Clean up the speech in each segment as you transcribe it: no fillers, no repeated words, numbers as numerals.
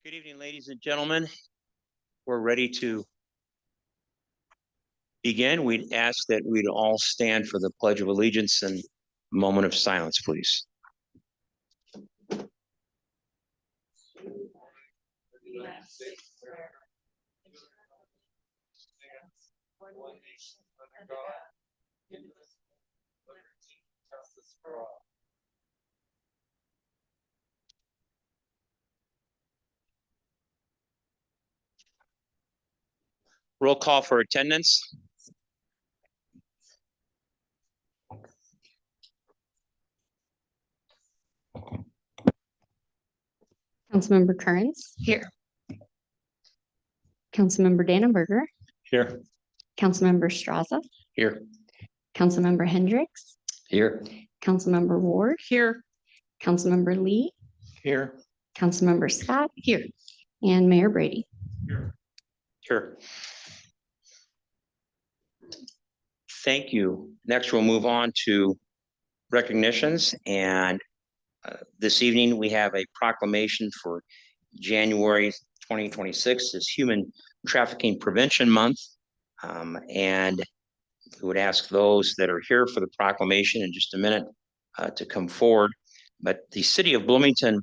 Good evening, ladies and gentlemen. We're ready to begin. We'd ask that we'd all stand for the Pledge of Allegiance and a moment of silence, please. Roll call for attendance. Councilmember Kearns. Here. Councilmember Dannenberger. Here. Councilmember Straza. Here. Councilmember Hendricks. Here. Councilmember Ward. Here. Councilmember Lee. Here. Councilmember Scott. Here. And Mayor Brady. Here. Here. Thank you. Next, we'll move on to recognitions. And this evening, we have a proclamation for January 2026 is Human Trafficking Prevention Month. And we would ask those that are here for the proclamation in just a minute to come forward. But the city of Bloomington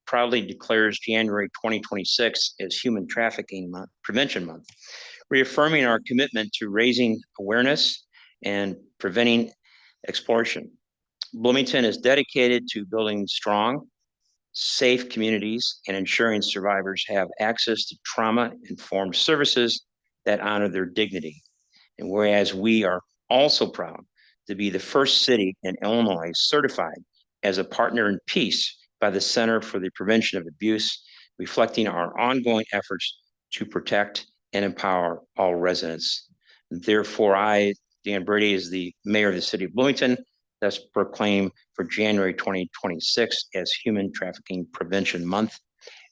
proudly declares January 2026 as Human Trafficking Prevention Month, reaffirming our commitment to raising awareness and preventing exploitation. Bloomington is dedicated to building strong, safe communities and ensuring survivors have access to trauma-informed services that honor their dignity. And whereas we are also proud to be the first city in Illinois certified as a partner in peace by the Center for the Prevention of Abuse, reflecting our ongoing efforts to protect and empower all residents. Therefore, I, Dan Brady, as the mayor of the city of Bloomington, thus proclaim for January 2026 as Human Trafficking Prevention Month,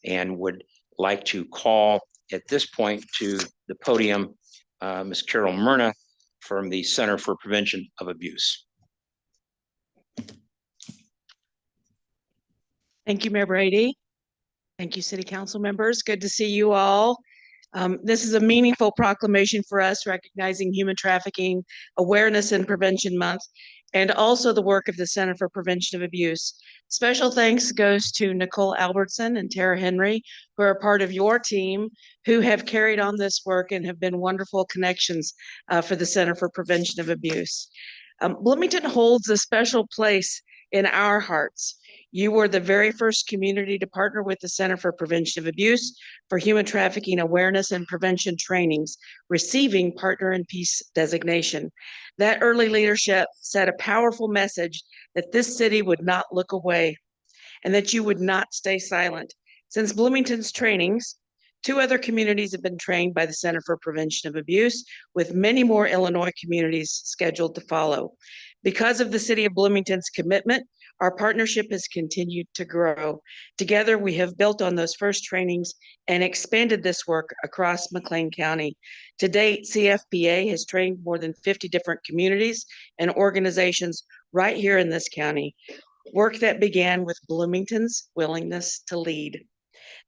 and would like to call at this point to the podium Ms. Carol Myrna from the Center for Prevention of Abuse. Thank you, Mayor Brady. Thank you, City Council members. Good to see you all. This is a meaningful proclamation for us, recognizing Human Trafficking Awareness and Prevention Month, and also the work of the Center for Prevention of Abuse. Special thanks goes to Nicole Albertson and Tara Henry, who are part of your team, who have carried on this work and have been wonderful connections for the Center for Prevention of Abuse. Bloomington holds a special place in our hearts. You were the very first community to partner with the Center for Prevention of Abuse for human trafficking awareness and prevention trainings, receiving Partner in Peace designation. That early leadership set a powerful message that this city would not look away and that you would not stay silent. Since Bloomington's trainings, 2 other communities have been trained by the Center for Prevention of Abuse, with many more Illinois communities scheduled to follow. Because of the city of Bloomington's commitment, our partnership has continued to grow. Together, we have built on those first trainings and expanded this work across McLean County. To date, CFPA has trained more than 50 different communities and organizations right here in this county, work that began with Bloomington's willingness to lead.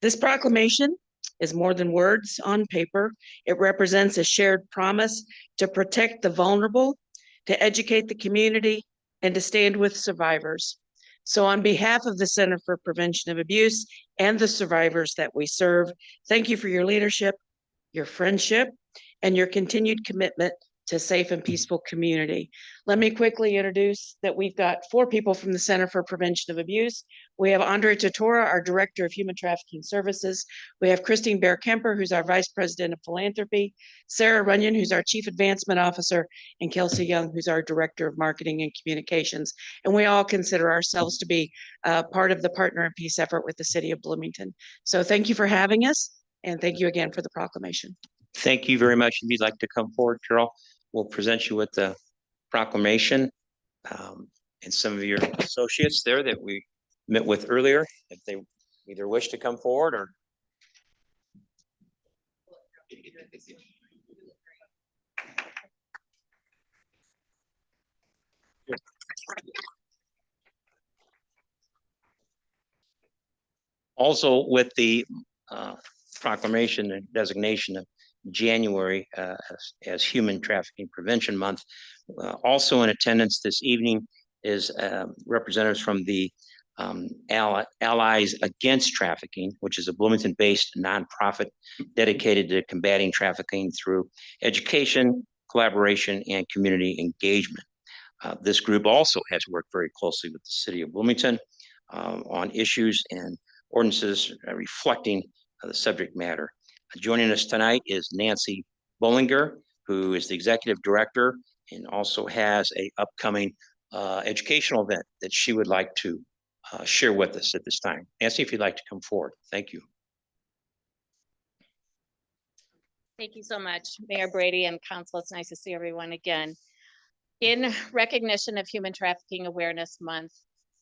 This proclamation is more than words on paper. It represents a shared promise to protect the vulnerable, to educate the community, and to stand with survivors. So on behalf of the Center for Prevention of Abuse and the survivors that we serve, thank you for your leadership, your friendship, and your continued commitment to safe and peaceful community. Let me quickly introduce that we've got 4 people from the Center for Prevention of Abuse. We have Andre Totora, our Director of Human Trafficking Services. We have Christine Bear-Kemper, who's our Vice President of Philanthropy, Sarah Runyon, who's our Chief Advancement Officer, and Kelsey Young, who's our Director of Marketing and Communications. And we all consider ourselves to be part of the Partner in Peace effort with the City of Bloomington. So thank you for having us, and thank you again for the proclamation. Thank you very much. If you'd like to come forward, Carol, we'll present you with the proclamation and some of your associates there that we met with earlier, if they either wish to come forward or. Also with the proclamation and designation of January as Human Trafficking Prevention Month. Also in attendance this evening is representatives from the Allies Against Trafficking, which is a Bloomington-based nonprofit dedicated to combating trafficking through education, collaboration, and community engagement. This group also has worked very closely with the city of Bloomington on issues and ordinances reflecting the subject matter. Joining us tonight is Nancy Bollinger, who is the executive director and also has an upcoming educational event that she would like to share with us at this time. Nancy, if you'd like to come forward. Thank you. Thank you so much, Mayor Brady and Council. It's nice to see everyone again. In recognition of Human Trafficking Awareness Month,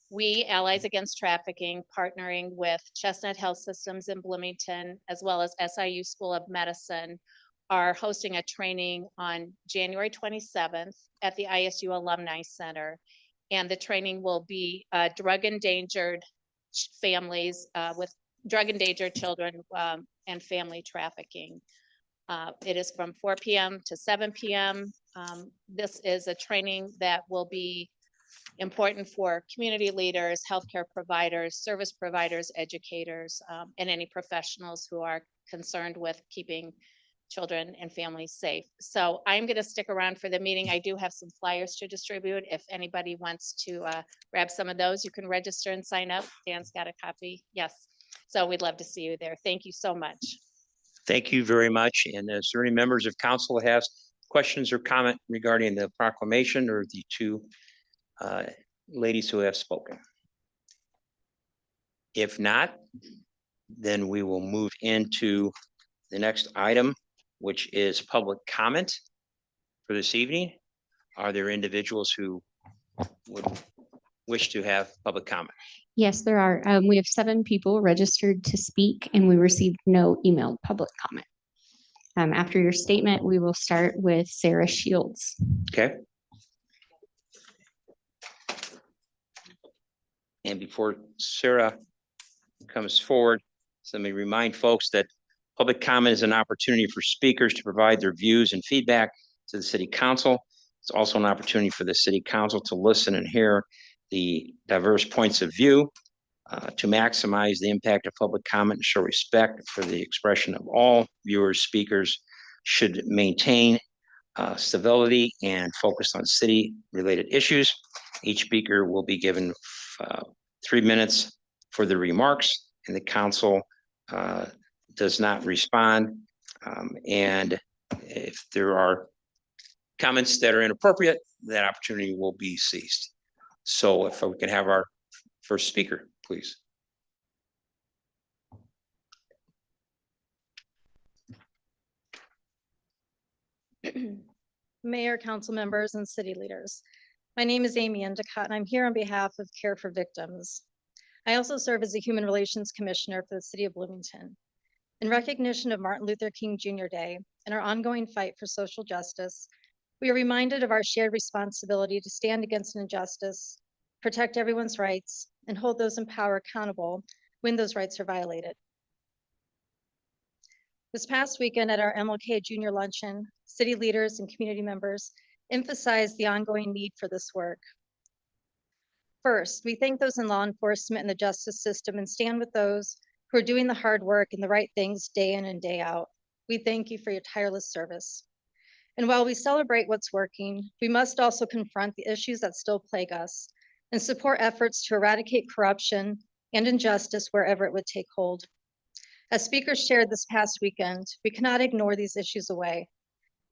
we, Allies Against Trafficking, partnering with Chestnut Health Systems in Bloomington, as well as SIU School of Medicine, are hosting a training on January 27th at the ISU Alumni Center. And the training will be drug endangered families with drug endangered children and family trafficking. It is from 4 p.m. to 7 p.m. This is a training that will be important for community leaders, healthcare providers, service providers, educators, and any professionals who are concerned with keeping children and families safe. So I'm going to stick around for the meeting. I do have some flyers to distribute. If anybody wants to grab some of those, you can register and sign up. Dan's got a copy. Yes. So we'd love to see you there. Thank you so much. Thank you very much. And is there any members of council that has questions or comment regarding the proclamation or the two ladies who have spoken? If not, then we will move into the next item, which is public comment for this evening. Are there individuals who would wish to have public comment? Yes, there are. We have 7 people registered to speak, and we received no emailed public comment. After your statement, we will start with Sarah Shields. Okay. And before Sarah comes forward, so let me remind folks that public comment is an opportunity for speakers to provide their views and feedback to the city council. It's also an opportunity for the city council to listen and hear the diverse points of view, to maximize the impact of public comment and show respect for the expression of all viewers. Speakers should maintain civility and focus on city-related issues. Each speaker will be given 3 minutes for the remarks, and the council does not respond. And if there are comments that are inappropriate, that opportunity will be seized. So if we can have our first speaker, please. Mayor, council members, and city leaders. My name is Amy Endicott, and I'm here on behalf of Care for Victims. I also serve as a Human Relations Commissioner for the city of Bloomington. In recognition of Martin Luther King Jr. Day and our ongoing fight for social justice, we are reminded of our shared responsibility to stand against injustice, protect everyone's rights, and hold those in power accountable when those rights are violated. This past weekend at our MLK Junior Luncheon, city leaders and community members emphasized the ongoing need for this work. First, we thank those in law enforcement and the justice system and stand with those who are doing the hard work and the right things day in and day out. We thank you for your tireless service. And while we celebrate what's working, we must also confront the issues that still plague us and support efforts to eradicate corruption and injustice wherever it would take hold. As speakers shared this past weekend, we cannot ignore these issues away.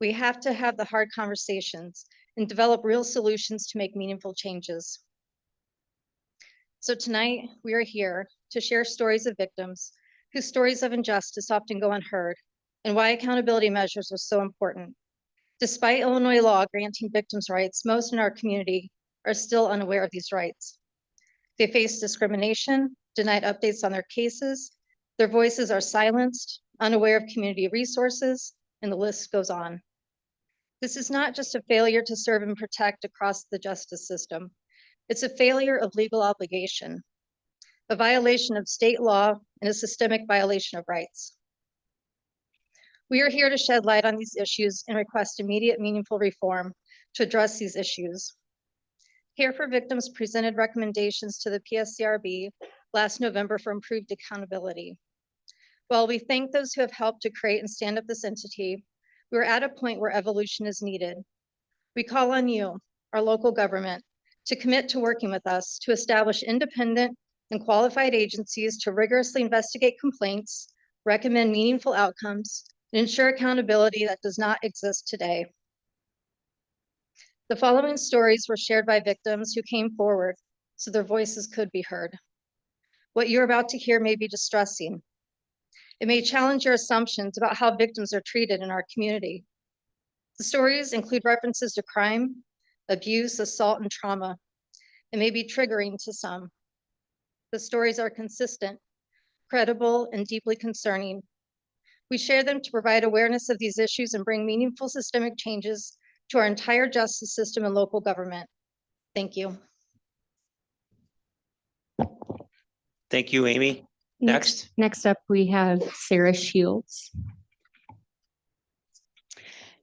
We have to have the hard conversations and develop real solutions to make meaningful changes. So tonight, we are here to share stories of victims whose stories of injustice often go unheard and why accountability measures are so important. Despite Illinois law granting victims' rights, most in our community are still unaware of these rights. They face discrimination, denied updates on their cases, their voices are silenced, unaware of community resources, and the list goes on. This is not just a failure to serve and protect across the justice system. It's a failure of legal obligation. a violation of state law, and a systemic violation of rights. We are here to shed light on these issues and request immediate meaningful reform to address these issues. Care for Victims presented recommendations to the PSCRB last November for improved accountability. While we thank those who have helped to create and stand up this entity, we are at a point where evolution is needed. We call on you, our local government, to commit to working with us to establish independent and qualified agencies to rigorously investigate complaints, recommend meaningful outcomes, and ensure accountability that does not exist today. The following stories were shared by victims who came forward so their voices could be heard. What you're about to hear may be distressing. It may challenge your assumptions about how victims are treated in our community. The stories include references to crime, abuse, assault, and trauma. It may be triggering to some. The stories are consistent, credible, and deeply concerning. We share them to provide awareness of these issues and bring meaningful systemic changes to our entire justice system and local government. Thank you. Thank you, Amy. Next. Next up, we have Sarah Shields.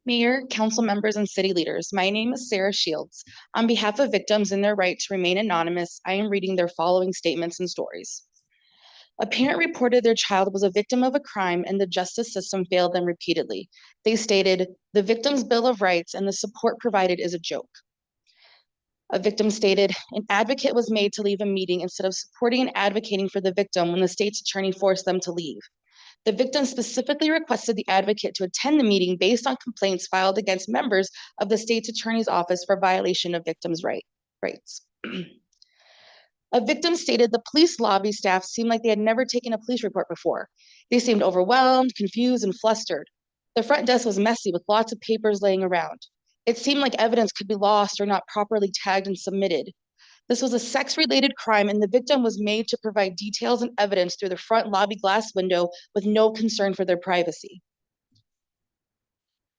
Mayor, council members, and city leaders, my name is Sarah Shields. On behalf of victims and their right to remain anonymous, I am reading their following statements and stories. A parent reported their child was a victim of a crime and the justice system failed them repeatedly. They stated, "The victim's Bill of Rights and the support provided is a joke." A victim stated, "An advocate was made to leave a meeting instead of supporting and advocating for the victim when the state's attorney forced them to leave. The victim specifically requested the advocate to attend the meeting based on complaints filed against members of the state's attorney's office for violation of victims' rights." A victim stated the police lobby staff seemed like they had never taken a police report before. They seemed overwhelmed, confused, and flustered. The front desk was messy with lots of papers laying around. It seemed like evidence could be lost or not properly tagged and submitted. This was a sex-related crime and the victim was made to provide details and evidence through the front lobby glass window with no concern for their privacy.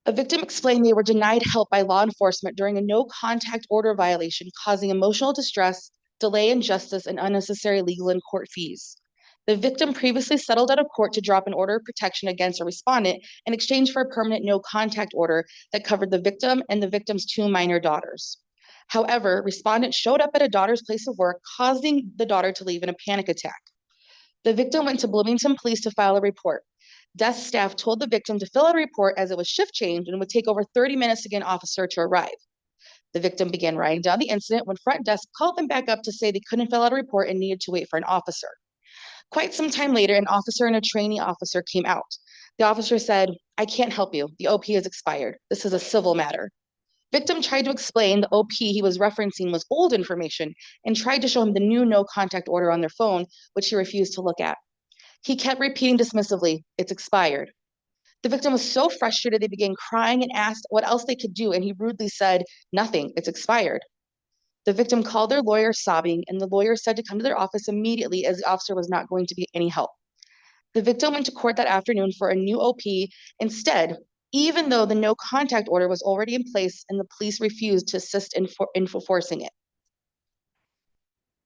A victim explained they were denied help by law enforcement during a no-contact order violation, causing emotional distress, delay in justice, and unnecessary legal and court fees. The victim previously settled out of court to drop an order of protection against a respondent in exchange for a permanent no-contact order that covered the victim and the victim's 2 minor daughters. However, respondent showed up at a daughter's place of work, causing the daughter to leave in a panic attack. The victim went to Bloomington Police to file a report. Desk staff told the victim to fill out a report as it was shift change and would take over 30 minutes to get an officer to arrive. The victim began writing down the incident when front desk called them back up to say they couldn't fill out a report and needed to wait for an officer. Quite some time later, an officer and a trainee officer came out. The officer said, "I can't help you. The OP has expired. This is a civil matter." Victim tried to explain the OP he was referencing was old information and tried to show him the new no contact order on their phone, which he refused to look at. He kept repeating dismissively, "It's expired." The victim was so frustrated they began crying and asked what else they could do, and he rudely said, "Nothing, it's expired." The victim called their lawyer sobbing, and the lawyer said to come to their office immediately as the officer was not going to be any help. The victim went to court that afternoon for a new OP instead, even though the no contact order was already in place and the police refused to assist in enforcing it.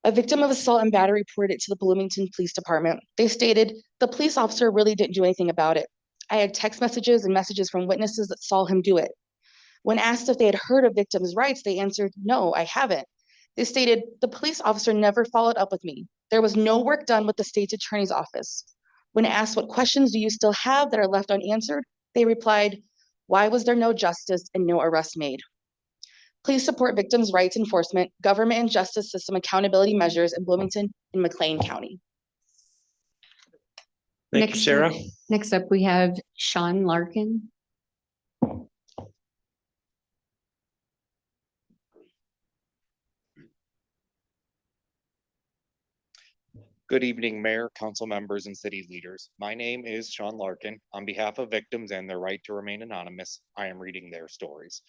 A victim of assault and battery reported it to the Bloomington Police Department. They stated, "The police officer really didn't do anything about it. I had text messages and messages from witnesses that saw him do it." When asked if they had heard of victims' rights, they answered, "No, I haven't." They stated, "The police officer never followed up with me. There was no work done with the state's attorney's office." When asked what questions do you still have that are left unanswered, they replied, "Why was there no justice and no arrest made?" Please support victims' rights enforcement, government and justice system accountability measures in Bloomington and McLean County. Thank you, Sarah. Next up, we have Sean Larkin. Good evening, Mayor, council members, and city leaders. My name is Sean Larkin. On behalf of victims and their right to remain anonymous, I am reading their stories.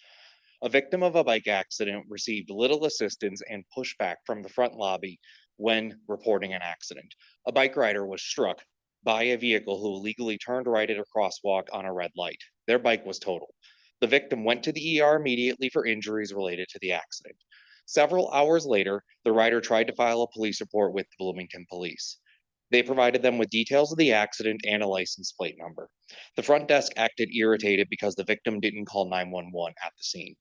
A victim of a bike accident received little assistance and pushback from the front lobby when reporting an accident. A bike rider was struck by a vehicle who illegally turned right at a crosswalk on a red light. Their bike was totaled. The victim went to the ER immediately for injuries related to the accident. Several hours later, the rider tried to file a police report with the Bloomington Police. They provided them with details of the accident and a license plate number. The front desk acted irritated because the victim didn't call 911 at the scene.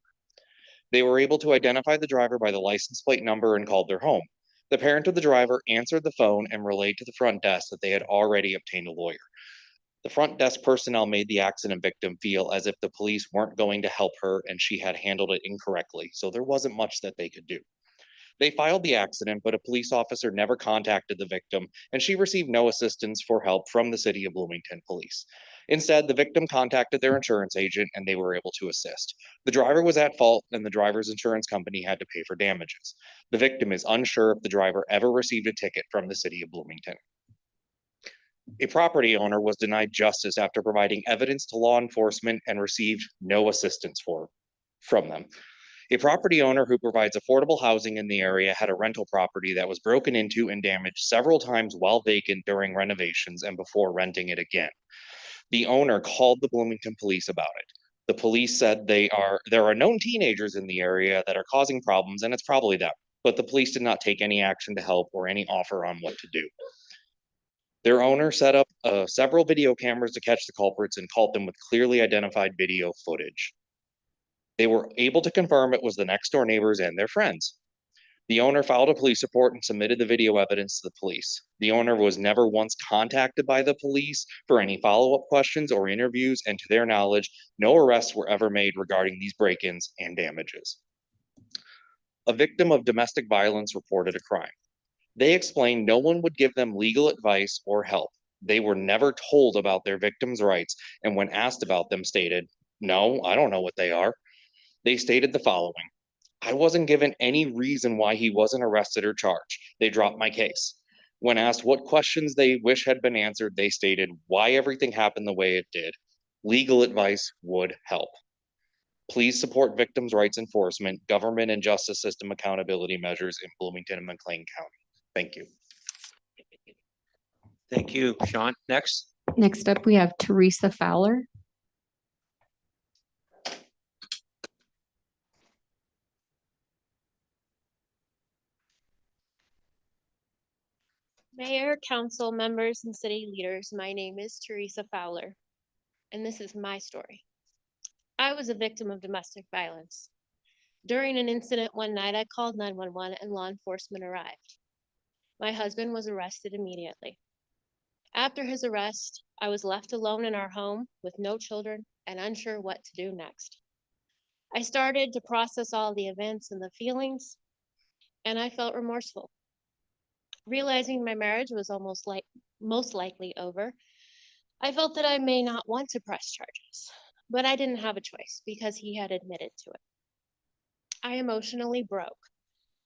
They were able to identify the driver by the license plate number and called their home. The parent of the driver answered the phone and relayed to the front desk that they had already obtained a lawyer. The front desk personnel made the accident victim feel as if the police weren't going to help her and she had handled it incorrectly, so there wasn't much that they could do. They filed the accident, but a police officer never contacted the victim, and she received no assistance for help from the City of Bloomington Police. Instead, the victim contacted their insurance agent and they were able to assist. The driver was at fault and the driver's insurance company had to pay for damages. The victim is unsure if the driver ever received a ticket from the City of Bloomington. A property owner was denied justice after providing evidence to law enforcement and received no assistance from them. A property owner who provides affordable housing in the area had a rental property that was broken into and damaged several times while vacant during renovations and before renting it again. The owner called the Bloomington Police about it. The police said there are known teenagers in the area that are causing problems and it's probably them, but the police did not take any action to help or any offer on what to do. Their owner set up several video cameras to catch the culprits and caught them with clearly identified video footage. They were able to confirm it was the next door neighbors and their friends. The owner filed a police report and submitted the video evidence to the police. The owner was never once contacted by the police for any follow-up questions or interviews, and to their knowledge, no arrests were ever made regarding these break-ins and damages. A victim of domestic violence reported a crime. They explained no one would give them legal advice or help. They were never told about their victims' rights, and when asked about them stated, "No, I don't know what they are." They stated the following: "I wasn't given any reason why he wasn't arrested or charged. They dropped my case." When asked what questions they wish had been answered, they stated why everything happened the way it did. Legal advice would help. Please support victims' rights enforcement, government and justice system accountability measures in Bloomington and McLean County. Thank you. Thank you, Sean. Next. Next up, we have Teresa Fowler. Mayor, council members, and city leaders, my name is Teresa Fowler, and this is my story. I was a victim of domestic violence. During an incident one night, I called 911 and law enforcement arrived. My husband was arrested immediately. After his arrest, I was left alone in our home with no children and unsure what to do next. I started to process all the events and the feelings, and I felt remorseful. Realizing my marriage was most likely over, I felt that I may not want to press charges, but I didn't have a choice because he had admitted to it. I emotionally broke.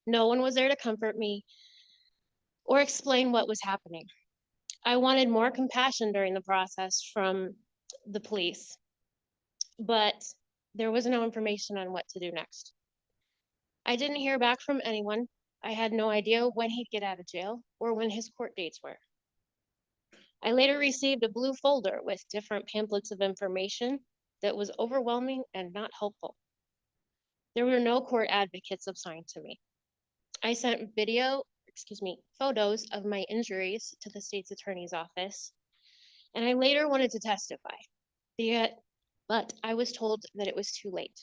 No one was there to comfort me or explain what was happening. I wanted more compassion during the process from the police, but there was no information on what to do next. I didn't hear back from anyone. I had no idea when he'd get out of jail or when his court dates were. I later received a blue folder with different pamphlets of information that was overwhelming and not helpful. There were no court advocates assigned to me. I sent photos of my injuries to the state's attorney's office, and I later wanted to testify, but I was told that it was too late,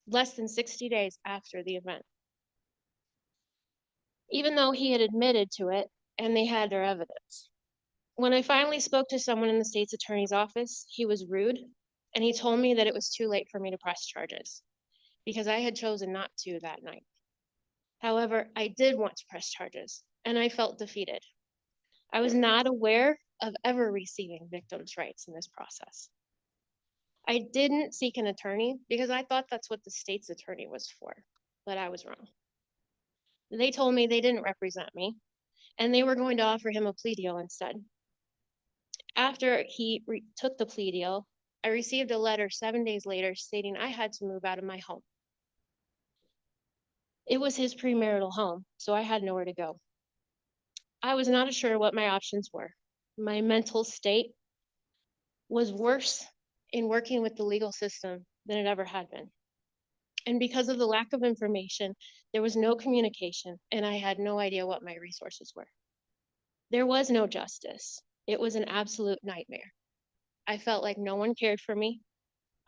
less than 60 days after the event. Even though he had admitted to it and they had their evidence. When I finally spoke to someone in the state's attorney's office, he was rude and he told me that it was too late for me to press charges because I had chosen not to that night. However, I did want to press charges and I felt defeated. I was not aware of ever receiving victims' rights in this process. I didn't seek an attorney because I thought that's what the state's attorney was for, but I was wrong. They told me they didn't represent me and they were going to offer him a plea deal instead. After he took the plea deal, I received a letter 7 days later stating I had to move out of my home. It was his premarital home, so I had nowhere to go. I was not sure what my options were. My mental state was worse in working with the legal system than it ever had been. And because of the lack of information, there was no communication, and I had no idea what my resources were. There was no justice. It was an absolute nightmare. I felt like no one cared for me.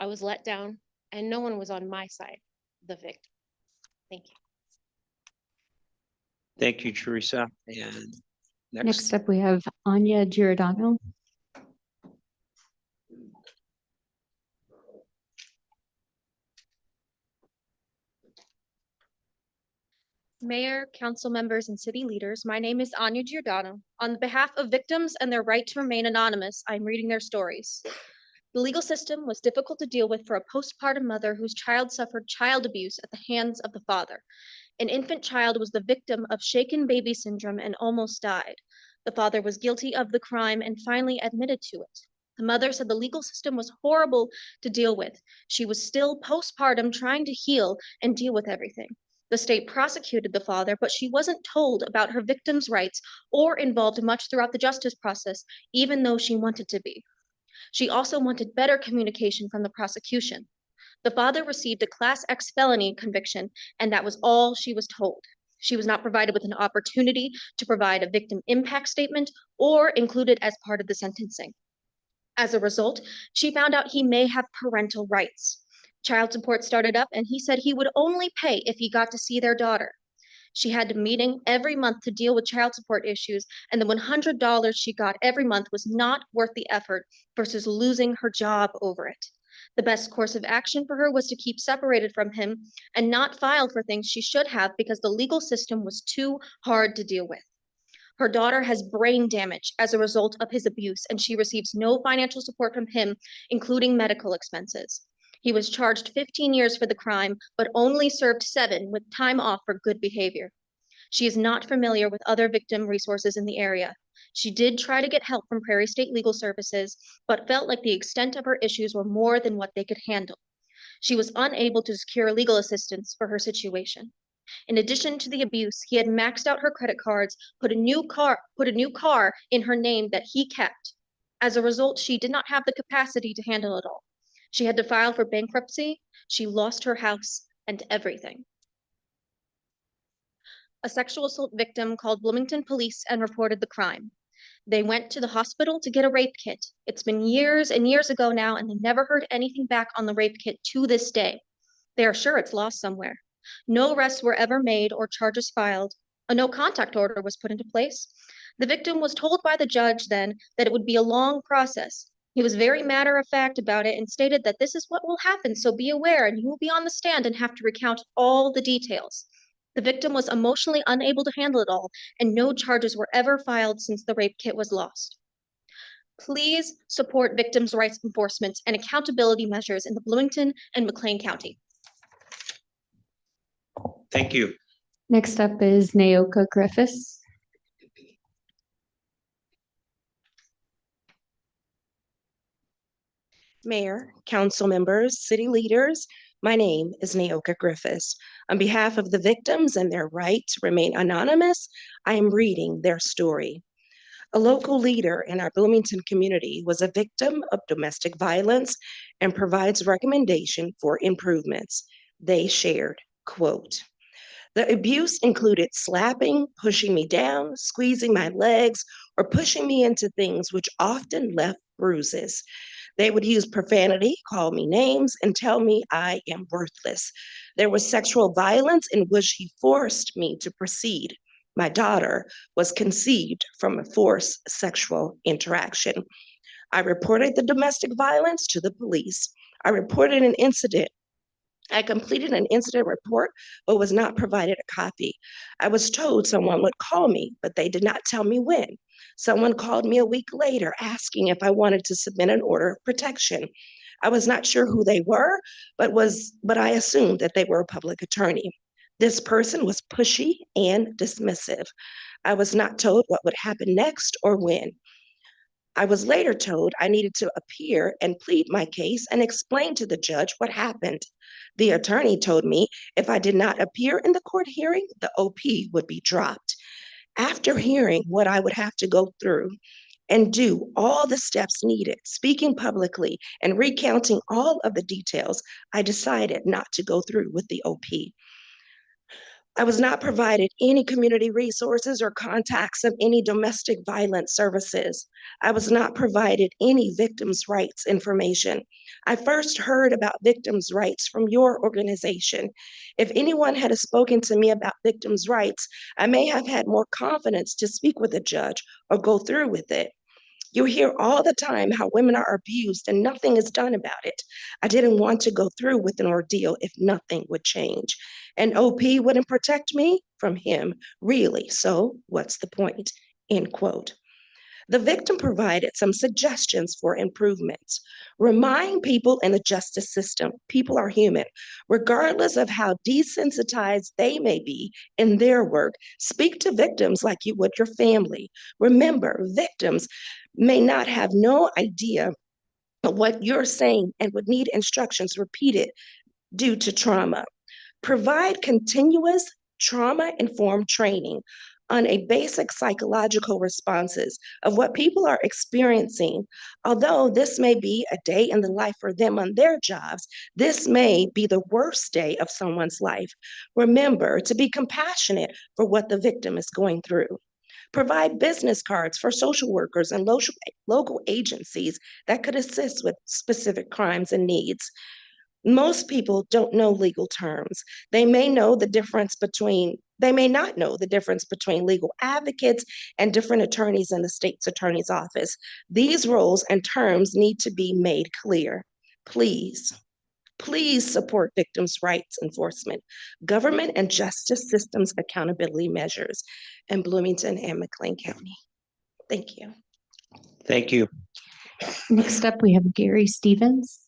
I was let down, and no one was on my side, the victim. Thank you. Thank you, Teresa. And Next up, we have Anya Giordano. Mayor, council members, and city leaders, my name is Anya Giordano. On behalf of victims and their right to remain anonymous, I'm reading their stories. The legal system was difficult to deal with for a postpartum mother whose child suffered child abuse at the hands of the father. An infant child was the victim of shaken baby syndrome and almost died. The father was guilty of the crime and finally admitted to it. The mother said the legal system was horrible to deal with. She was still postpartum trying to heal and deal with everything. The state prosecuted the father, but she wasn't told about her victim's rights or involved much throughout the justice process, even though she wanted to be. She also wanted better communication from the prosecution. The father received a Class X felony conviction, and that was all she was told. She was not provided with an opportunity to provide a victim impact statement or include it as part of the sentencing. As a result, she found out he may have parental rights. Child support started up, and he said he would only pay if he got to see their daughter. She had a meeting every month to deal with child support issues, and the $100 she got every month was not worth the effort versus losing her job over it. The best course of action for her was to keep separated from him and not file for things she should have because the legal system was too hard to deal with. Her daughter has brain damage as a result of his abuse, and she receives no financial support from him, including medical expenses. He was charged 15 years for the crime, but only served 7 with time off for good behavior. She is not familiar with other victim resources in the area. She did try to get help from Prairie State Legal Services, but felt like the extent of her issues were more than what they could handle. She was unable to secure legal assistance for her situation. In addition to the abuse, he had maxed out her credit cards, put a new car in her name that he kept. As a result, she did not have the capacity to handle it all. She had to file for bankruptcy. She lost her house and everything. A sexual assault victim called Bloomington police and reported the crime. They went to the hospital to get a rape kit. It's been years and years ago now, and they never heard anything back on the rape kit to this day. They are sure it's lost somewhere. No arrests were ever made or charges filed. A no contact order was put into place. The victim was told by the judge then that it would be a long process. He was very matter of fact about it and stated that this is what will happen, so be aware, and you will be on the stand and have to recount all the details. The victim was emotionally unable to handle it all, and no charges were ever filed since the rape kit was lost. Please support victims' rights enforcement and accountability measures in the Bloomington and McLean County. thank you. Next up is Naoka Griffiths. Mayor, council members, city leaders, my name is Naoka Griffiths. On behalf of the victims and their right to remain anonymous, I am reading their story. A local leader in our Bloomington community was a victim of domestic violence and provides recommendation for improvements. They shared, quote, "The abuse included slapping, pushing me down, squeezing my legs, or pushing me into things which often left bruises. They would use profanity, call me names, and tell me I am worthless. There was sexual violence in which he forced me to proceed. My daughter was conceived from a forced sexual interaction. I reported the domestic violence to the police. I reported an incident. I completed an incident report, but was not provided a copy. I was told someone would call me, but they did not tell me when. Someone called me a week later asking if I wanted to submit an order of protection. I was not sure who they were, but I assumed that they were a public attorney. This person was pushy and dismissive. I was not told what would happen next or when. I was later told I needed to appear and plead my case and explain to the judge what happened. The attorney told me if I did not appear in the court hearing, the OP would be dropped. After hearing what I would have to go through and do all the steps needed, speaking publicly and recounting all of the details, I decided not to go through with the OP. I was not provided any community resources or contacts of any domestic violence services. I was not provided any victims' rights information. I first heard about victims' rights from your organization. If anyone had spoken to me about victims' rights, I may have had more confidence to speak with a judge or go through with it. You hear all the time how women are abused and nothing is done about it. I didn't want to go through with an ordeal if nothing would change. And OP wouldn't protect me from him, really. So what's the point? End quote. The victim provided some suggestions for improvements. Remind people in the justice system, people are human, regardless of how desensitized they may be in their work. Speak to victims like you would your family. Remember, victims may not have no idea of what you're saying and would need instructions repeated due to trauma. Provide continuous trauma-informed training on a basic psychological responses of what people are experiencing. Although this may be a day in the life for them on their jobs, this may be the worst day of someone's life. Remember to be compassionate for what the victim is going through. Provide business cards for social workers and local agencies that could assist with specific crimes and needs. Most people don't know legal terms. They may not know the difference between legal advocates and different attorneys in the state's attorney's office. These roles and terms need to be made clear. Please support victims' rights enforcement, government and justice systems accountability measures in Bloomington and McLean County. Thank you. Thank you. Next up, we have Gary Stevens.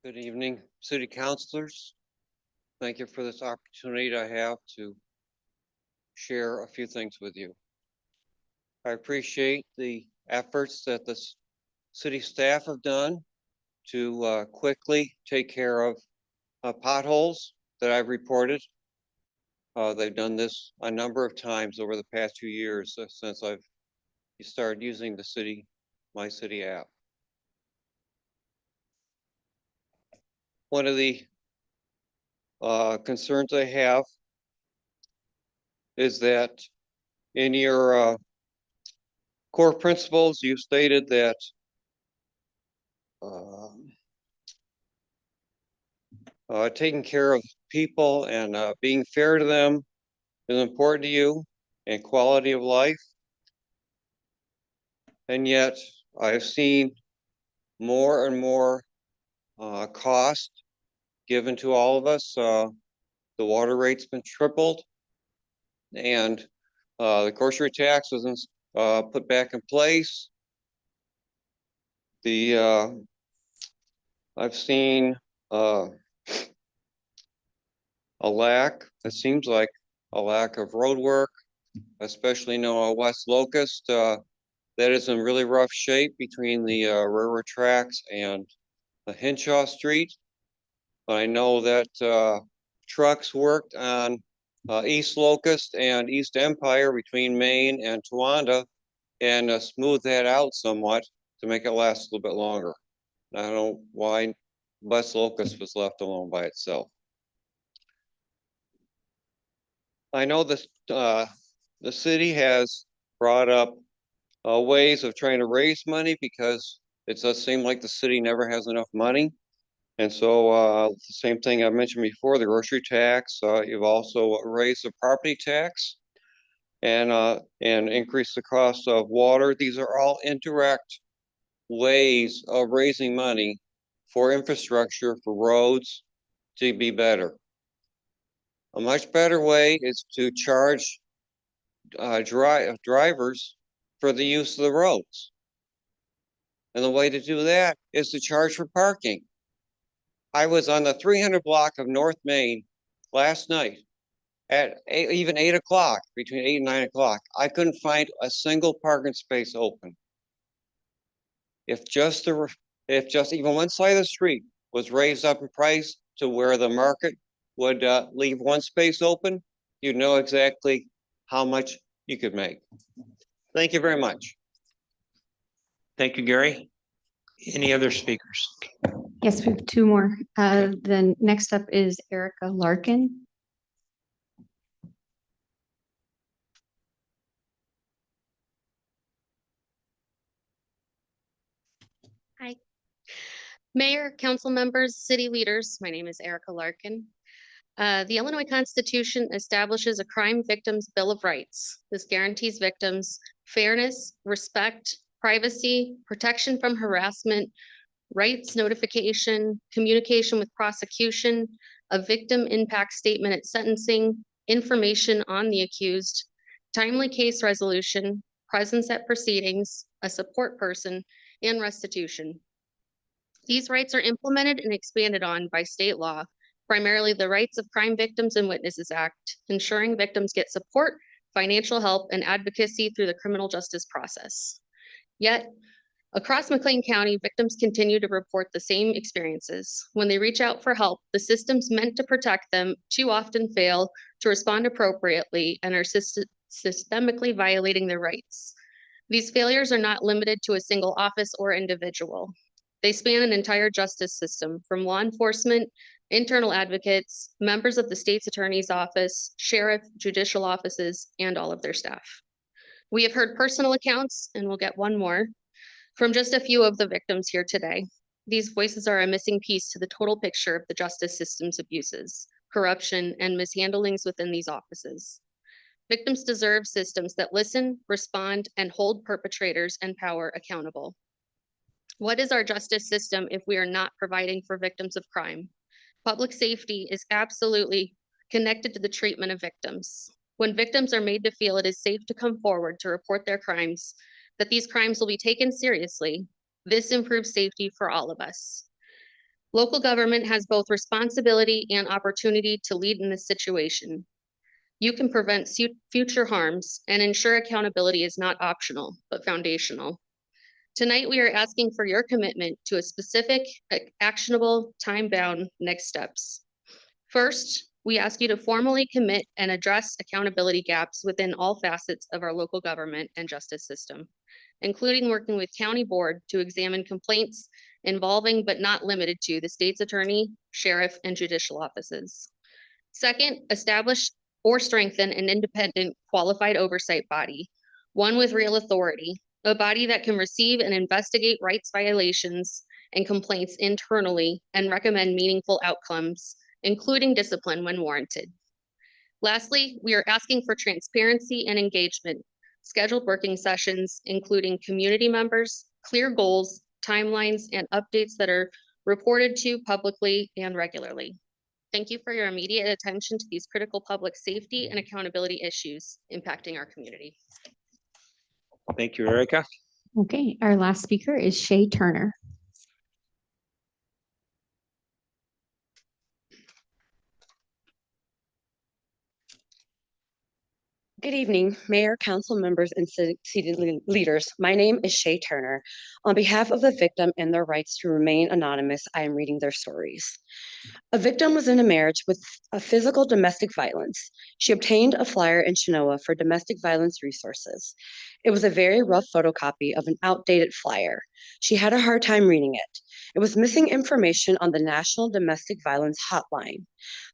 Good evening, city councilors. Thank you for this opportunity I have to share a few things with you. I appreciate the efforts that the city staff have done to quickly take care of potholes that I've reported. They've done this a number of times over the past 2 years since I've started using the My City app. One of the concerns I have is that in your core principles, you stated that taking care of people and being fair to them is important to you, and quality of life. And yet I've seen more and more cost given to all of us. The water rate's been tripled, and the grocery tax wasn't put back in place. I've seen it seems like a lack of road work, especially West Locust. That is in really rough shape between the railroad tracks and Henshaw Street. I know that trucks worked on East Locust and East Empire between Maine and Towanda and smooth that out somewhat to make it last a little bit longer. I don't know why West Locust was left alone by itself. I know this the city has brought up ways of trying to raise money because it does seem like the city never has enough money. And so the same thing I mentioned before, the grocery tax, you've also raised the property tax and increased the cost of water. These are all indirect ways of raising money for infrastructure, for roads to be better. A much better way is to charge drivers for the use of the roads. And the way to do that is to charge for parking. I was on the 300 block of North Main last night at even 8 o'clock, between 8 and 9 o'clock. I couldn't find a single parking space open. If just even one side of the street was raised up in price to where the market would leave one space open, you'd know exactly how much you could make. Thank you very much. Thank you, Gary. Any other speakers? Yes, we have two more. Then next up is Erica Larkin. Hi. Mayor, council members, city leaders, my name is Erica Larkin. The Illinois Constitution establishes a Crime Victims Bill of Rights. This guarantees victims fairness, respect, privacy, protection from harassment, rights notification, communication with prosecution, a victim impact statement at sentencing, information on the accused, timely case resolution, presence at proceedings, a support person, and restitution. These rights are implemented and expanded on by state law, primarily the Rights of Crime Victims and Witnesses Act, ensuring victims get support, financial help, and advocacy through the criminal justice process. Yet, across McLean County, victims continue to report the same experiences. When they reach out for help, the systems meant to protect them too often fail to respond appropriately and are systemically violating their rights. These failures are not limited to a single office or individual. They span an entire justice system, from law enforcement, internal advocates, members of the state's attorney's office, sheriff, judicial offices, and all of their staff. We have heard personal accounts, and we'll get one more, from just a few of the victims here today. These voices are a missing piece to the total picture of the justice system's abuses, corruption, and mishandlings within these offices. Victims deserve systems that listen, respond, and hold perpetrators and power accountable. What is our justice system if we are not providing for victims of crime? Public safety is absolutely connected to the treatment of victims. When victims are made to feel it is safe to come forward to report their crimes, that these crimes will be taken seriously, this improves safety for all of us. Local government has both responsibility and opportunity to lead in this situation. You can prevent future harms and ensure accountability is not optional, but foundational. Tonight, we are asking for your commitment to a specific, actionable, time-bound next steps. First, we ask you to formally commit and address accountability gaps within all facets of our local government and justice system, including working with county board to examine complaints involving but not limited to the state's attorney, sheriff, and judicial offices. Second, establish or strengthen an independent qualified oversight body, one with real authority, a body that can receive and investigate rights violations and complaints internally and recommend meaningful outcomes, including discipline when warranted. Lastly, we are asking for transparency and engagement, scheduled working sessions, including community members, clear goals, timelines, and updates that are reported to publicly and regularly. Thank you for your immediate attention to these critical public safety and accountability issues impacting our community. Thank you, Erica. Okay, our last speaker is Shay Turner. Good evening, Mayor, council members, and city leaders. My name is Shay Turner. On behalf of the victim and their rights to remain anonymous, I am reading their stories. A victim was in a marriage with a physical domestic violence. She obtained a flyer in Chenoa for domestic violence resources. It was a very rough photocopy of an outdated flyer. She had a hard time reading it. It was missing information on the National Domestic Violence Hotline.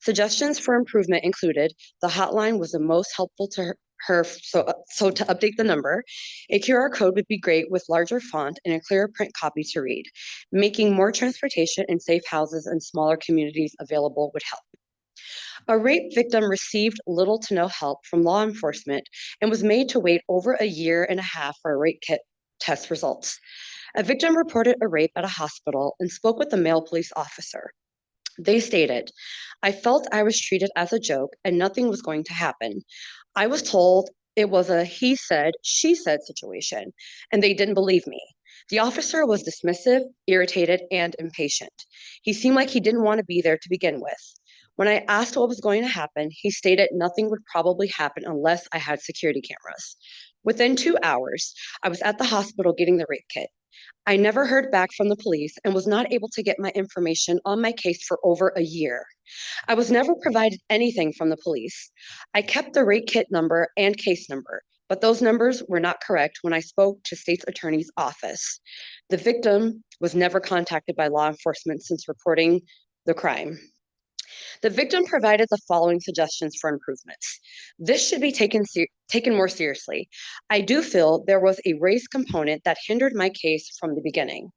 Suggestions for improvement included the hotline was the most helpful to her, so to update the number, a QR code would be great with larger font and a clearer print copy to read. Making more transportation in safe houses and smaller communities available would help. A rape victim received little to no help from law enforcement and was made to wait over a year and a half for a rape kit test results. A victim reported a rape at a hospital and spoke with a male police officer. They stated, "I felt I was treated as a joke and nothing was going to happen. I was told it was a he said, she said situation, and they didn't believe me. The officer was dismissive, irritated, and impatient. He seemed like he didn't want to be there to begin with. When I asked what was going to happen, he stated nothing would probably happen unless I had security cameras. Within 2 hours, I was at the hospital getting the rape kit. I never heard back from the police and was not able to get my information on my case for over a year. I was never provided anything from the police. I kept the rate kit number and case number, but those numbers were not correct when I spoke to state's attorney's office. The victim was never contacted by law enforcement since reporting the crime. The victim provided the following suggestions for improvements. This should be taken more seriously. I do feel there was a race component that hindered my case from the beginning.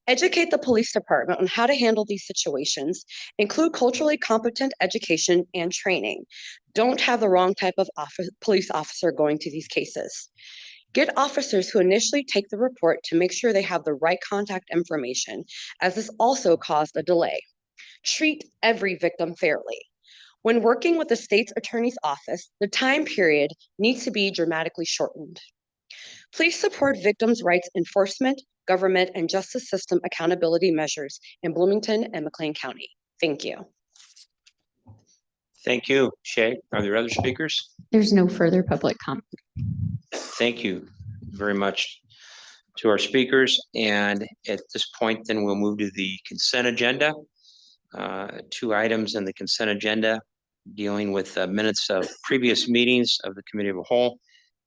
Educate the police department on how to handle these situations. Include culturally competent education and training. Don't have the wrong type of police officer going to these cases. Get officers who initially take the report to make sure they have the right contact information, as this also caused a delay. Treat every victim fairly. When working with the state's attorney's office, the time period needs to be dramatically shortened. Please support victims' rights enforcement, government, and justice system accountability measures in Bloomington and McLean County. Thank you. Thank you, Shay. Are there other speakers? There's no further public comment. Thank you very much to our speakers. And at this point, then we'll move to the consent agenda. 2 items in the consent agenda dealing with minutes of previous meetings of the Committee of the Whole.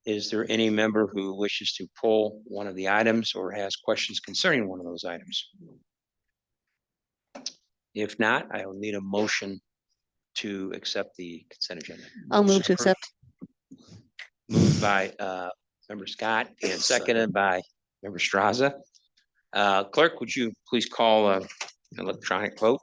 Is there any member who wishes to pull one of the items or has questions concerning one of those items? If not, I will need a motion to accept the consent agenda. I'll move to accept. Moved by Member Scott and seconded by Member Straza. Clerk, would you please call an electronic vote?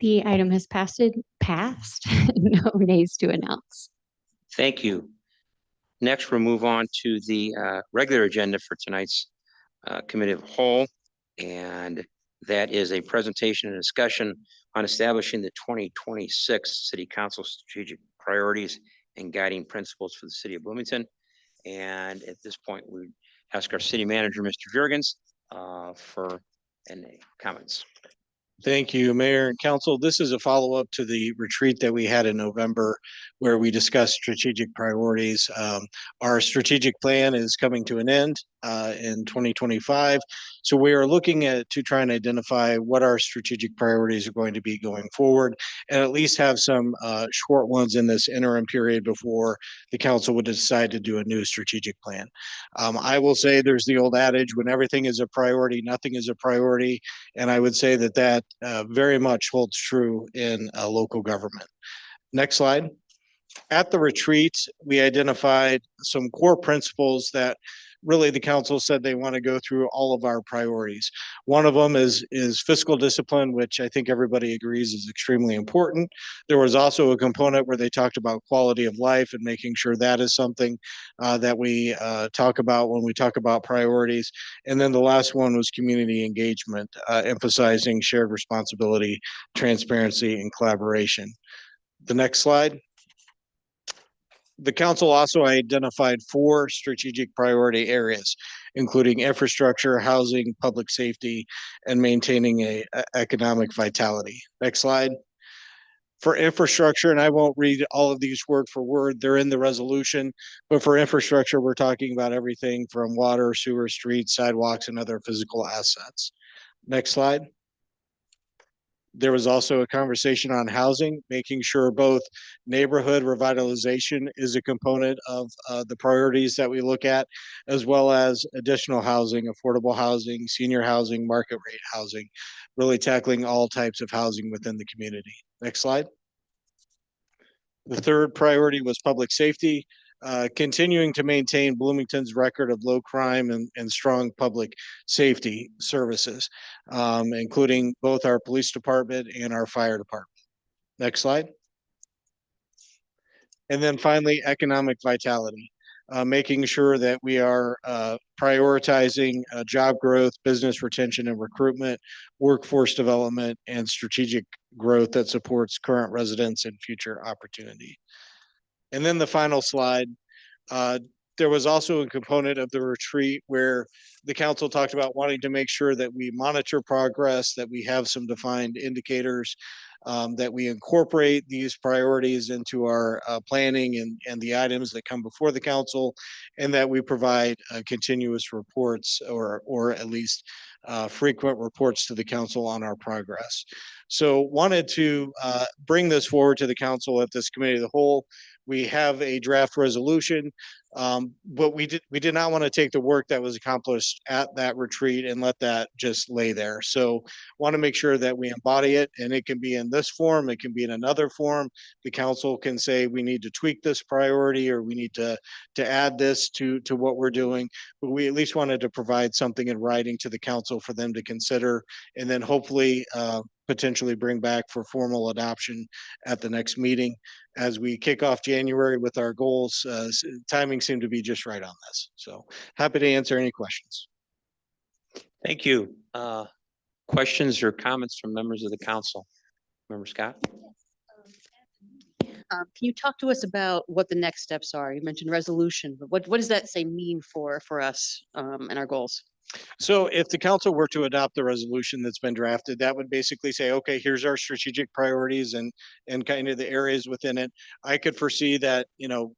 The item has passed. No nays to announce. Thank you. Next, we'll move on to the regular agenda for tonight's Committee of the Whole. And that is a presentation and discussion on establishing the 2026 City Council strategic priorities and guiding principles for the City of Bloomington. And at this point, we ask our City Manager, Mr. Jurgens, for any comments. Thank you, Mayor and Council. This is a follow-up to the retreat that we had in November where we discussed strategic priorities. Our strategic plan is coming to an end in 2025. So we are looking to try and identify what our strategic priorities are going to be going forward and at least have some short ones in this interim period before the council would decide to do a new strategic plan. I will say there's the old adage, when everything is a priority, nothing is a priority. And I would say that very much holds true in local government. Next slide. At the retreat, we identified some core principles that really the council said they want to go through all of our priorities. One of them is fiscal discipline, which I think everybody agrees is extremely important. There was also a component where they talked about quality of life and making sure that is something that we talk about when we talk about priorities. And then the last one was community engagement, emphasizing shared responsibility, transparency, and collaboration. The next slide. The council also identified 4 strategic priority areas, including infrastructure, housing, public safety, and maintaining a economic vitality. Next slide. For infrastructure, and I won't read all of these word for word, they're in the resolution, but for infrastructure, we're talking about everything from water, sewer, streets, sidewalks, and other physical assets. Next slide. There was also a conversation on housing, making sure both neighborhood revitalization is a component of the priorities that we look at, as well as additional housing, affordable housing, senior housing, market rate housing, really tackling all types of housing within the community. Next slide. The third priority was public safety. Continuing to maintain Bloomington's record of low crime and strong public safety services, including both our police department and our fire department. Next slide. And then finally, economic vitality, making sure that we are prioritizing job growth, business retention and recruitment, workforce development, and strategic growth that supports current residents and future opportunity. And then the final slide, there was also a component of the retreat where the council talked about wanting to make sure that we monitor progress, that we have some defined indicators, that we incorporate these priorities into our planning and the items that come before the council, and that we provide continuous reports or at least frequent reports to the council on our progress. So wanted to bring this forward to the council at this committee of the whole. We have a draft resolution, but we did not want to take the work that was accomplished at that retreat and let that just lay there. So want to make sure that we embody it, and it can be in this form, it can be in another form. The council can say we need to tweak this priority or we need to add this to what we're doing, but we at least wanted to provide something in writing to the council for them to consider, and then hopefully potentially bring back for formal adoption at the next meeting. As we kick off January with our goals, timing seemed to be just right on this. So happy to answer any questions. Thank you. Questions or comments from members of the council? Member Scott? Can you talk to us about what the next steps are? You mentioned resolution, but what does that say mean for us and our goals? So if the council were to adopt the resolution that's been drafted, that would basically say, okay, here's our strategic priorities and kind of the areas within it. I could foresee that,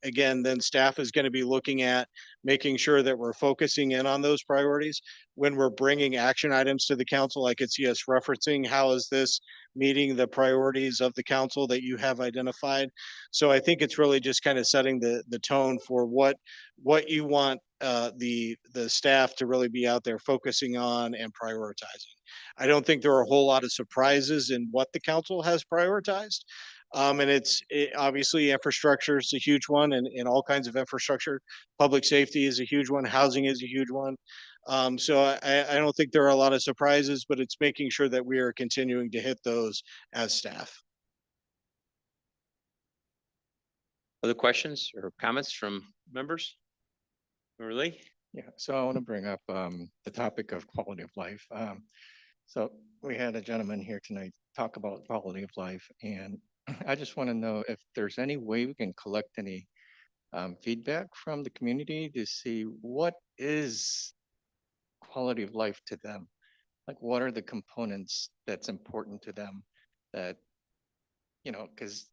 again, then staff is going to be looking at making sure that we're focusing in on those priorities. When we're bringing action items to the council, I could see us referencing how is this meeting the priorities of the council that you have identified. So I think it's really just kind of setting the tone for what you want the staff to really be out there focusing on and prioritizing. I don't think there are a whole lot of surprises in what the council has prioritized. And obviously infrastructure is a huge one, and all kinds of infrastructure. Public safety is a huge one. Housing is a huge one. So I don't think there are a lot of surprises, but it's making sure that we are continuing to hit those as staff. Other questions or comments from members? Really? Yeah, so I want to bring up the topic of quality of life. So we had a gentleman here tonight talk about quality of life, and I just want to know if there's any way we can collect any feedback from the community to see what is quality of life to them. Like, what are the components that's important to them that, because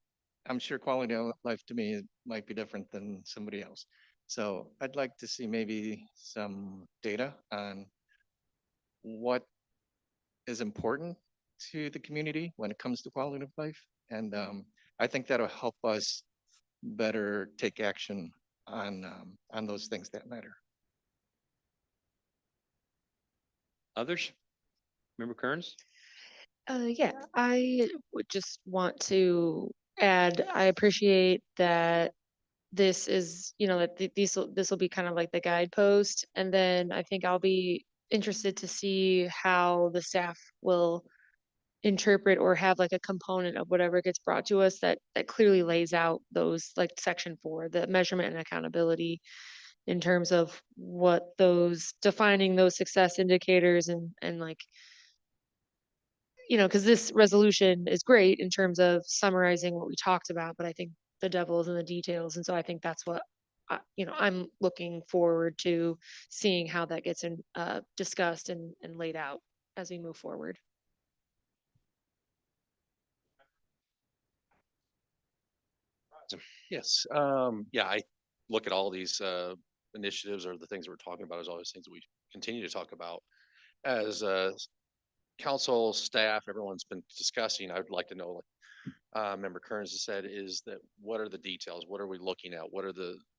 I'm sure quality of life to me might be different than somebody else. So I'd like to see maybe some data on what is important to the community when it comes to quality of life. And I think that'll help us better take action on those things that matter. Others? Member Kearns? Yeah, I would just want to add, I appreciate that this is, that this will be kind of like the guidepost. And then I think I'll be interested to see how the staff will interpret or have like a component of whatever gets brought to us that clearly lays out those, like section 4, the measurement and accountability, in terms of what those defining those success indicators and like, because this resolution is great in terms of summarizing what we talked about, but I think the devil is in the details. And so I think that's what, I'm looking forward to seeing how that gets discussed and laid out as we move forward. Yes. Yeah, I look at all these initiatives or the things that we're talking about as always things that we continue to talk about as council staff, everyone's been discussing. I would like to know, like Member Kearns has said, is that what are the details? What are we looking at? What are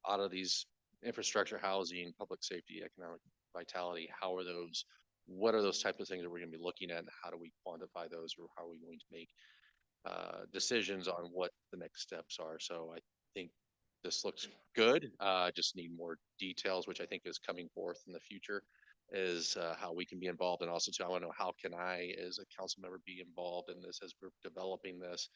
out of these infrastructure, housing, public safety, economic vitality? How are those? What are those types of things that we're going to be looking at? And how do we quantify those, or how are we going to make decisions on what the next steps are? So I think this looks good. Just need more details, which I think is coming forth in the future, is how we can be involved. And also too, I want to know, how can I as a council member be involved in this as we're developing this?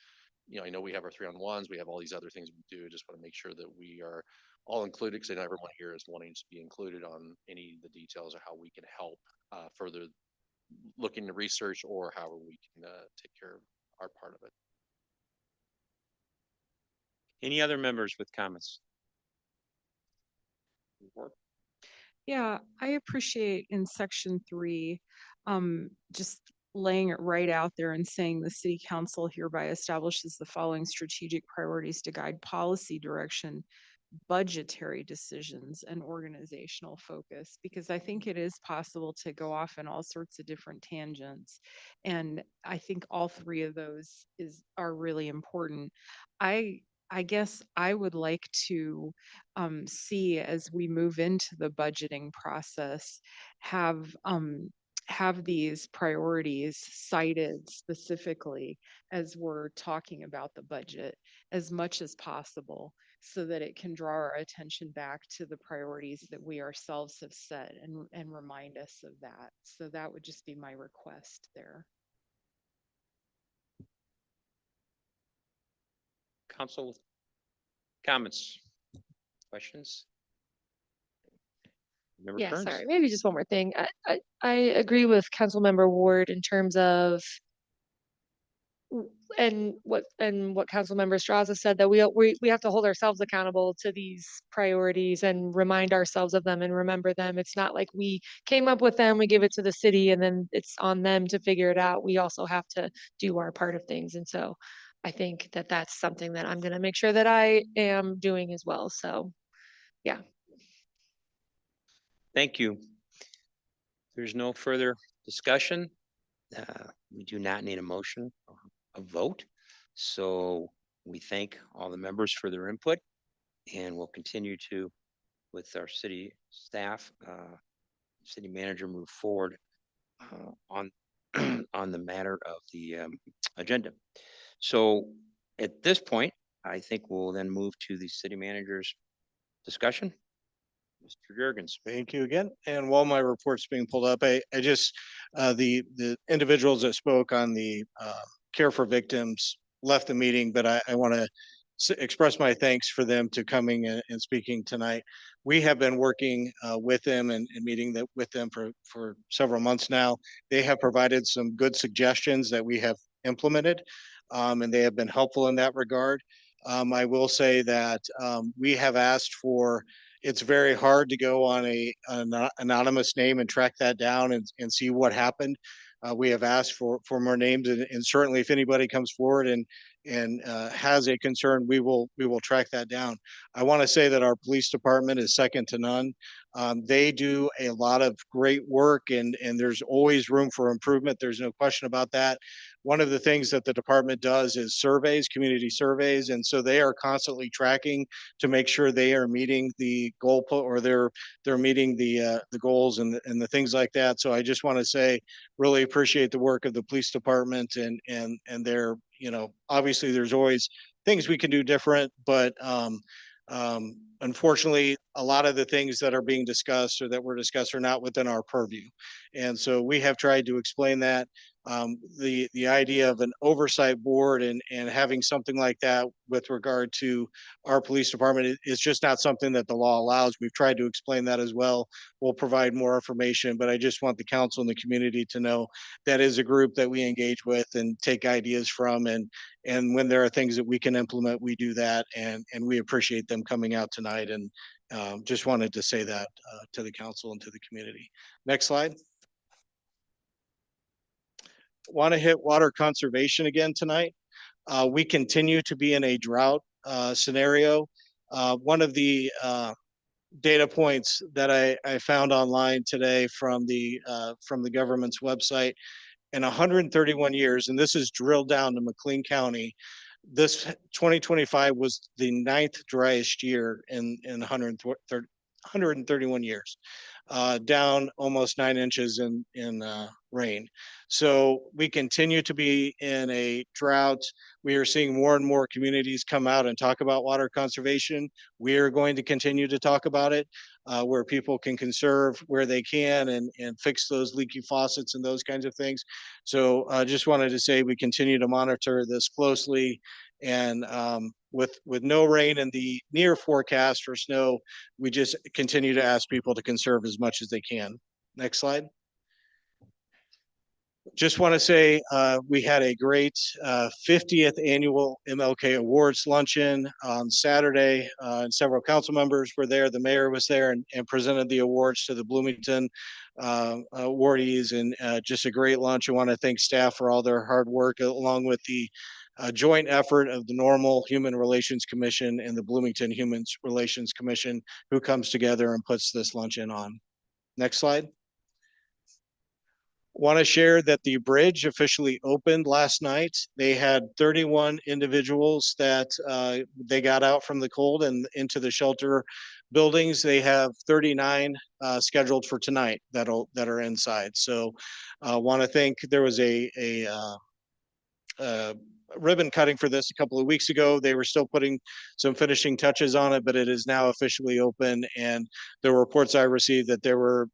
I know we have our 3-on-1s, we have all these other things we do. Just want to make sure that we are all included, because I know everyone here is wanting to be included on any of the details of how we can help further looking to research, or how we can take care of our part of it. Any other members with comments? Yeah, I appreciate in section 3, just laying it right out there and saying the city council hereby establishes the following strategic priorities to guide policy direction, budgetary decisions, and organizational focus, because I think it is possible to go off in all sorts of different tangents. And I think all 3 of those are really important. I guess I would like to see, as we move into the budgeting process, have these priorities cited specifically as we're talking about the budget as much as possible, so that it can draw our attention back to the priorities that we ourselves have set and remind us of that. So that would just be my request there. Council comments, questions? Member Yeah, Kearns? sorry, maybe just one more thing. I agree with Councilmember Ward in terms of and what Councilmember Straza said, that we have to hold ourselves accountable to these priorities and remind ourselves of them and remember them. It's not like we came up with them, we give it to the city, and then it's on them to figure it out. We also have to do our part of things. And so I think that that's something that I'm going to make sure that I am doing as well. So, yeah. Thank you. There's no further discussion. We do not need a motion or a vote. So we thank all the members for their input, and we'll continue to, with our city staff, city manager, move forward on on the matter of the agenda. So at this point, I think we'll then move to the city manager's discussion. Mr. Jurgens. Thank you again. And while my report's being pulled up, I just, the individuals that spoke on the care for victims left the meeting, but I want to express my thanks for them to coming and speaking tonight. We have been working with them and meeting with them for several months now. They have provided some good suggestions that we have implemented, and they have been helpful in that regard. I will say that we have asked for, it's very hard to go on an anonymous name and track that down and see what happened. We have asked for more names, and certainly if anybody comes forward and has a concern, we will track that down. I want to say that our police department is second to none. They do a lot of great work, and there's always room for improvement. There's no question about that. One of the things that the department does is surveys, community surveys, and so they are constantly tracking to make sure they are meeting the goal, or they're meeting the goals and the things like that. So I just want to say, really appreciate the work of the police department, and they're, you know, obviously there's always things we can do different, but unfortunately, a lot of the things that are being discussed or that were discussed are not within our purview. And so we have tried to explain that. The idea of an oversight board and having something like that with regard to our police department is just not something that the law allows. We've tried to explain that as well. We'll provide more information, but I just want the council and the community to know that is a group that we engage with and take ideas from, and when there are things that we can implement, we do that, and we appreciate them coming out tonight, and just wanted to say that to the council and to the community. Next slide. Want to hit water conservation again tonight. We continue to be in a drought scenario. One of the data points that I found online today from the government's website, in 131 years, and this is drilled down to McLean County, this 2025 was the 9th driest year in 131 years, down almost 9 inches in rain. So we continue to be in a drought. We are seeing more and more communities come out and talk about water conservation. We are going to continue to talk about it, where people can conserve where they can and fix those leaky faucets and those kinds of things. So I just wanted to say we continue to monitor this closely, and with no rain in the near forecast for snow, we just continue to ask people to conserve as much as they can. Next slide. Just want to say we had a great 50th annual MLK Awards luncheon on Saturday, and several council members were there. The mayor was there and presented the awards to the Bloomington awardees, and just a great lunch. I want to thank staff for all their hard work, along with the joint effort of the Normal Human Relations Commission and the Bloomington Human Relations Commission, who comes together and puts this luncheon on. Next slide. Want to share that the bridge officially opened last night. They had 31 individuals that they got out from the cold and into the shelter buildings. They have 39 scheduled for tonight that are inside. So want to thank, there was a ribbon cutting for this a couple of weeks ago. They were still putting some finishing touches on it, but it is now officially open. And the reports I received that there were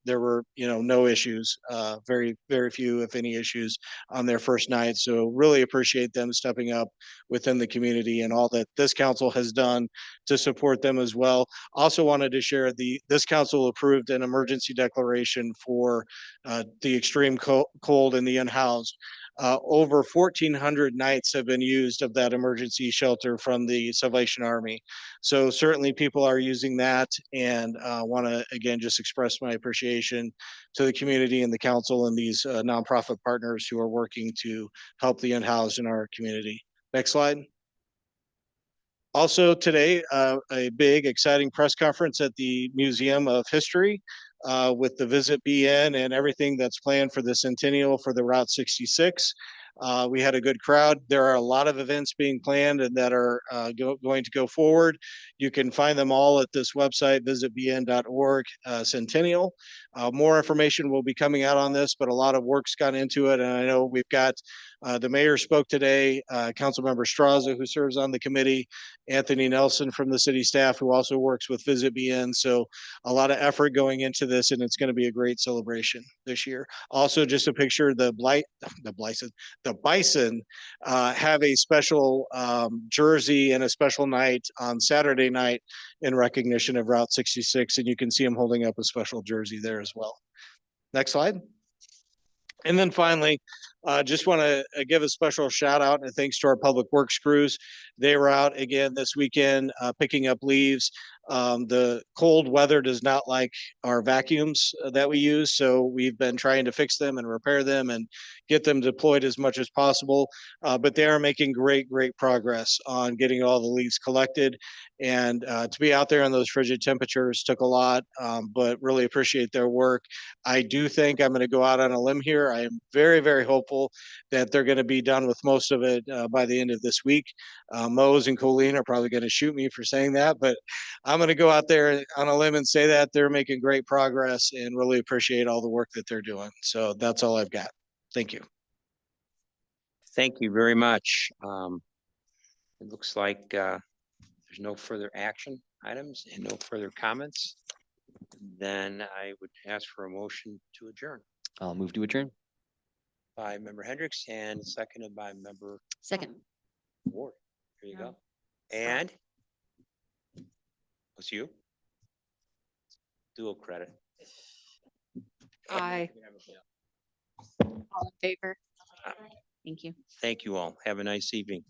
no issues, very few, if any, issues on their first night. So really appreciate them stepping up within the community and all that this council has done to support them as well. Also wanted to share this council approved an emergency declaration for the extreme cold in the unhoused. Over 1,400 nights have been used of that emergency shelter from the Salvation Army. So certainly people are using that, and want to again just express my appreciation to the community and the council and these nonprofit partners who are working to help the unhoused in our community. Next slide. Also today, a big exciting press conference at the Museum of History with the Visit BN and everything that's planned for the centennial for the Route 66. We had a good crowd. There are a lot of events being planned and that are going to go forward. You can find them all at this website, visitbn.org centennial. More information will be coming out on this, but a lot of work's gone into it. And I know we've got the mayor spoke today, Councilmember Straza, who serves on the committee, Anthony Nelson from the city staff, who also works with Visit BN. So a lot of effort going into this, and it's going to be a great celebration this year. Also, just a picture, the Bison have a special jersey and a special night on Saturday night in recognition of Route 66, and you can see them holding up a special jersey there as well. Next slide. And then finally, just want to give a special shout out and thanks to our public works crews. They were out again this weekend picking up leaves. The cold weather does not like our vacuums that we use, so we've been trying to fix them and repair them and get them deployed as much as possible. But they are making great progress on getting all the leaves collected. And to be out there in those frigid temperatures took a lot, but really appreciate their work. I do think I'm going to go out on a limb here. I am very hopeful that they're going to be done with most of it by the end of this week. Mose and Colleen are probably going to shoot me for saying that, but I'm going to go out there on a limb and say that they're making great progress and really appreciate all the work that they're doing. So that's all I've got. Thank you. Thank you very much. It looks like there's no further action items and no further comments. Then I would ask for a motion to adjourn. I'll move to adjourn. By Member Hendricks and seconded by Member Second. Ward. There you go. And was you? Dual credit. Aye. All in favor? Thank you. Thank you all. Have a nice evening.